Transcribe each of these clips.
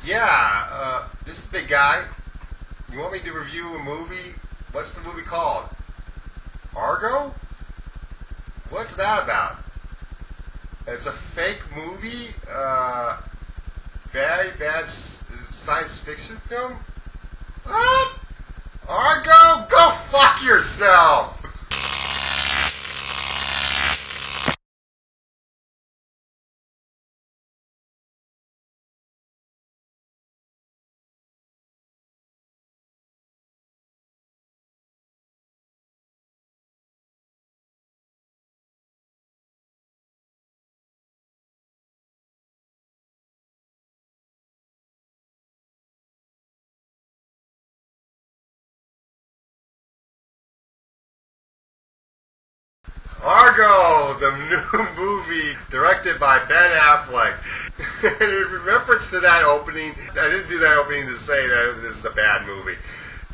Yeah, this is Big Guy. You want me to review a movie? What's the movie called? Argo? What's that about? It's a fake movie? Very bad science fiction film? What? Argo? Go fuck yourself! Argo, the new movie directed by Ben Affleck. In reference to that opening, I didn't do that opening to say that this is a bad movie.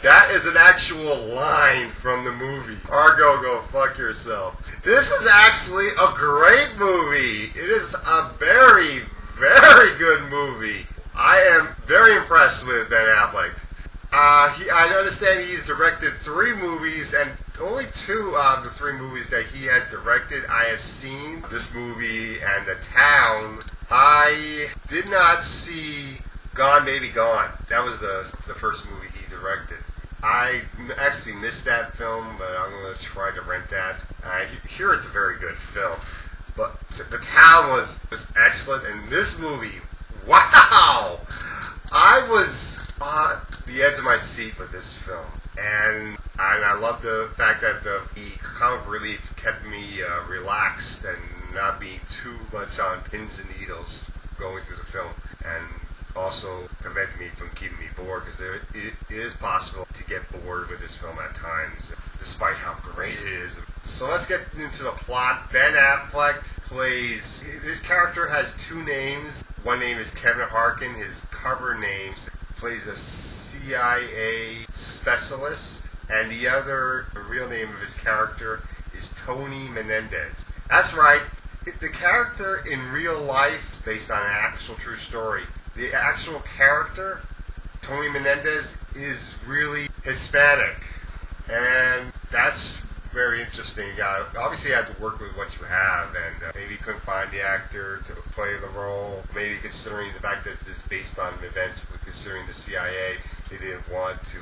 That is an actual line from the movie. Argo, go fuck yourself. This is actually a great movie. It is a very, very good movie. I am very impressed with Ben Affleck. I understand he's directed 3 movies, and only 2 of the 3 movies that he has directed I have seen. This movie and The Town. I did not see Gone Baby Gone. That was the first movie he directed. I actually missed that film, but I'm going to try to rent that. I hear it's a very good film. But The Town was excellent, and this movie, wow! I was on the edge of my seat with this film, and I love the fact that the comic relief kept me relaxed and not being too much on pins and needles going through the film, and also prevented me from keeping me bored, because it is possible to get bored with this film at times, despite how great it is. So let's get into the plot. Ben Affleck plays, his character has 2 names. One name is Kevin Harkin. His cover name plays a CIA specialist, and the real name of his character is Tony Menendez. That's right, the character in real life, based on an actual true story. The actual character, Tony Menendez, is really Hispanic, and that's very interesting. Obviously you have to work with what you have, and maybe you couldn't find the actor to play the role. Maybe considering the fact that this is based on events, but considering the CIA, they didn't want to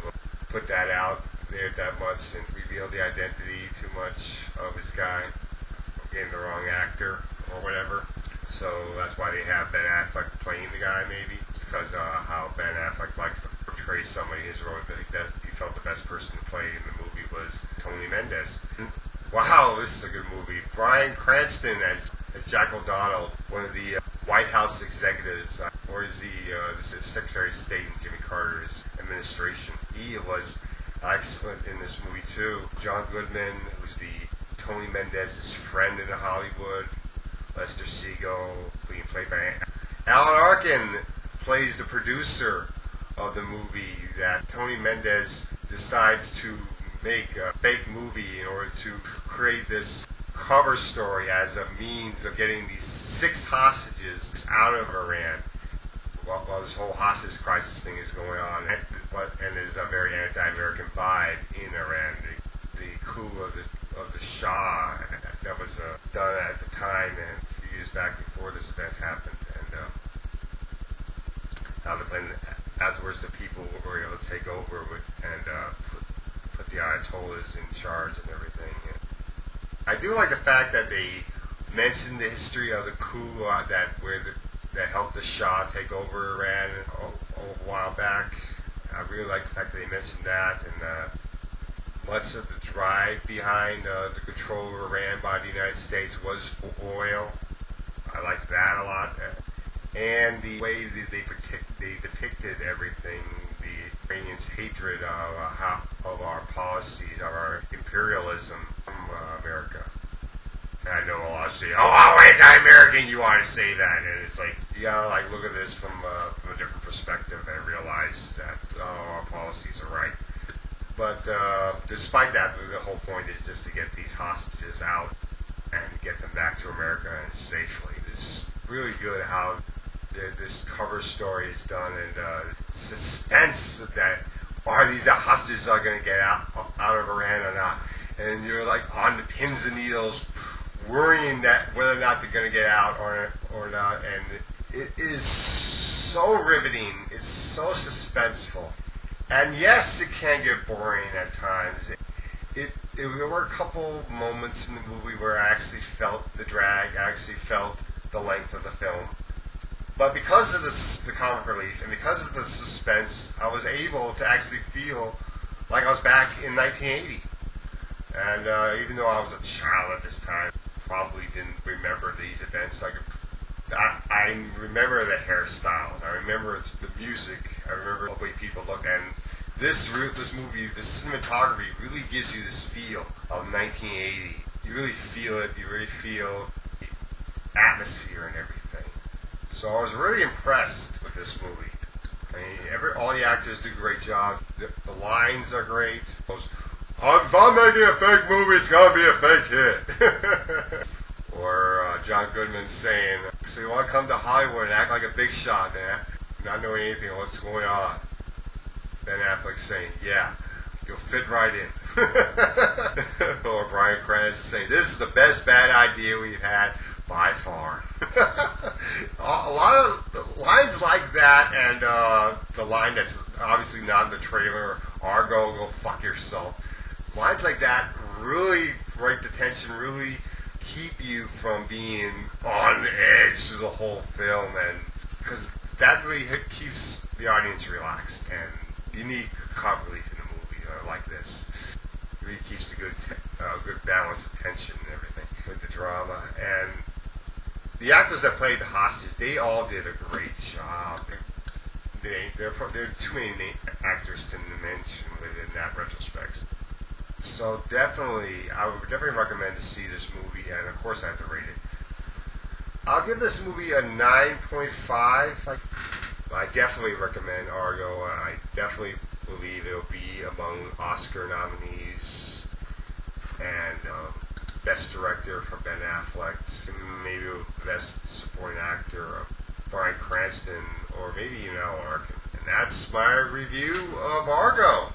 put that out there that much and reveal the identity too much of this guy, getting the wrong actor or whatever. So that's why they have Ben Affleck playing the guy, maybe. It's because how Ben Affleck likes to portray somebody his role. That he felt the best person to play in the movie was Tony Menendez. Wow, this is a good movie. Bryan Cranston as Jack O'Donnell, one of the White House executives, or is the Secretary of State in Jimmy Carter's administration. He was excellent in this movie too. John Goodman, who's the Tony Mendez's friend in Hollywood. Lester Siegel, being played by Alan Arkin, plays the producer of the movie that Tony Mendez decides to make a fake movie in order to create this cover story as a means of getting these 6 hostages out of Iran while this whole hostage crisis thing is going on, and there's a very anti-American vibe in Iran. The coup of the Shah that was done at the time and a few years back before this event happened, and afterwards the people were able to take over and put the Ayatollahs in charge and everything. And I do like the fact that they mentioned the history of the coup that helped the Shah take over Iran a while back. I really like the fact that they mentioned that, and much of the drive behind the control of Iran by the United States was for oil. I liked that a lot. And the way that they depicted everything, the Iranians' hatred of our policies, of our imperialism from America. And I know a lot of say, "Oh, how anti-American you are to say that," and it's like, yeah, like look at this from a different perspective and realize that our policies are right. But despite that, the whole point is just to get these hostages out and get them back to America and safely. It's really good how this cover story is done, and suspense that are these hostages are going to get out of Iran or not, and you're like on the pins and needles, worrying that whether or not they're going to get out or not, and it is so riveting. It's so suspenseful, and yes, it can get boring at times. There were a couple moments in the movie where I actually felt the drag, I actually felt the length of the film. But because of the comic relief and because of the suspense, I was able to actually feel like I was back in 1980. And even though I was a child at this time, probably didn't remember these events. I remember the hairstyles, I remember the music, I remember the way people look, and this movie, the cinematography really gives you this feel of 1980. You really feel it. You really feel the atmosphere and everything. So I was really impressed with this movie. I mean, all the actors do a great job. The lines are great. If I'm making a fake movie, it's gonna be a fake hit. Or John Goodman saying, "So you want to come to Hollywood and act like a big shot, man, not knowing anything of what's going on?" Ben Affleck saying, "Yeah, you'll fit right in." Or Bryan Cranston saying, "This is the best bad idea we've had by far." A lot of lines like that, and the line that's obviously not in the trailer, "Argo, go fuck yourself." Lines like that really break the tension, really keep you from being on edge through the whole film, and because that really keeps the audience relaxed. And you need comic relief in a movie like this. It really keeps the good balance of tension and everything with the drama. And the actors that played the hostages, they all did a great job. There are too many actors to mention within that retrospect. So I would definitely recommend to see this movie, and of course I have to rate it. I'll give this movie a 9.5. I definitely recommend Argo. I definitely believe it'll be among Oscar nominees, and Best Director for Ben Affleck, maybe Best Supporting Actor Bryan Cranston, or maybe even Alan Arkin. And that's my review of Argo.